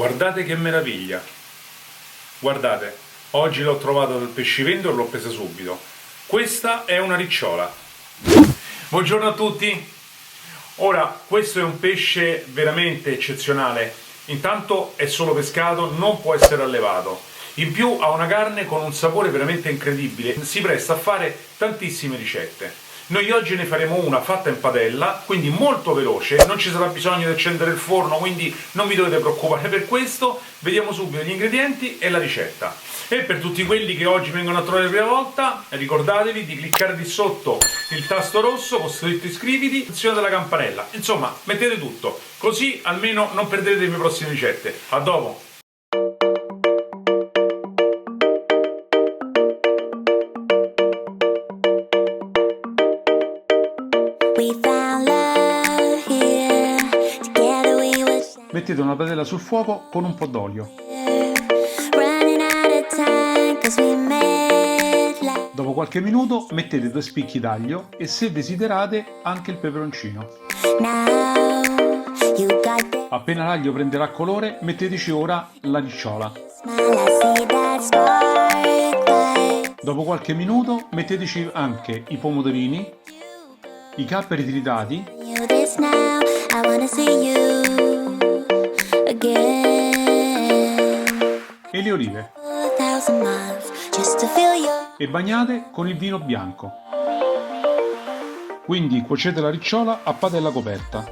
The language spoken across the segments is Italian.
Guardate che meraviglia! Guardate, oggi l'ho trovata dal pescivendolo e l'ho presa subito. Questa è una ricciola. Buongiorno a tutti! Ora, questo è un pesce veramente eccezionale. Intanto è solo pescato, non può essere allevato. In più ha una carne con un sapore veramente incredibile. Si presta a fare tantissime ricette. Noi oggi ne faremo una fatta in padella, quindi molto veloce, non ci sarà bisogno di accendere il forno, quindi non vi dovete preoccupare per questo. Vediamo subito gli ingredienti e la ricetta. E per tutti quelli che oggi vengono a trovare la prima volta, ricordatevi di cliccare di sotto il tasto rosso con scritto iscriviti, attivazione della campanella. Insomma, mettete tutto, così almeno non perdete le mie prossime ricette. A dopo! Mettete una padella sul fuoco con un po' d'olio. Dopo qualche minuto mettete 2 spicchi d'aglio e, se desiderate, anche il peperoncino. Appena l'aglio prenderà colore, metteteci ora la ricciola. Dopo qualche minuto metteteci anche i pomodorini, i capperi tritati e le olive, e bagnate con il vino bianco. Quindi cuocete la ricciola a padella coperta.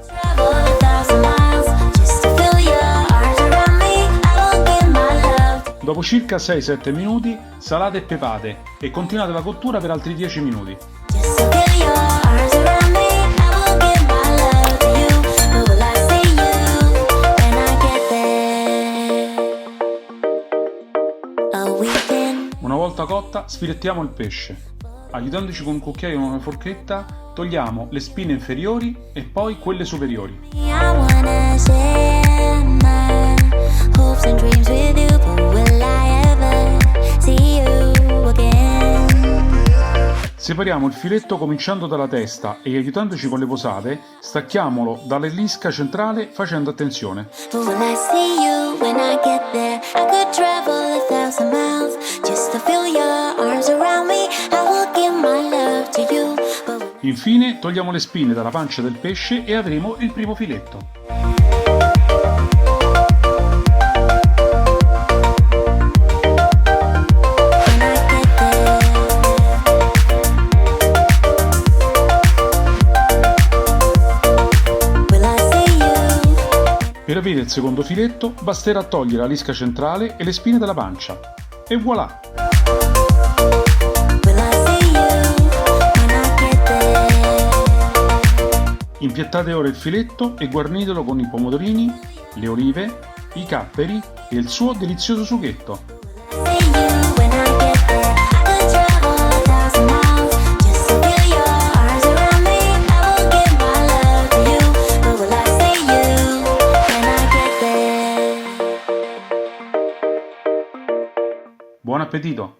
Dopo circa 6-7 minuti salate e pepate e continuate la cottura per altri 10 minuti. Una volta cotta sfilettiamo il pesce. Aiutandoci con un cucchiaio o una forchetta, togliamo le spine inferiori e poi quelle superiori. Separiamo il filetto cominciando dalla testa e, aiutandoci con le posate, stacchiamolo dall'elisca centrale facendo attenzione. Infine togliamo le spine dalla pancia del pesce e avremo il primo filetto. Per avere il secondo filetto basterà togliere la lisca centrale e le spine dalla pancia. E voilà! Impiattate ora il filetto e guarnitelo con i pomodorini, le olive, i capperi e il suo delizioso sughetto. Buon appetito!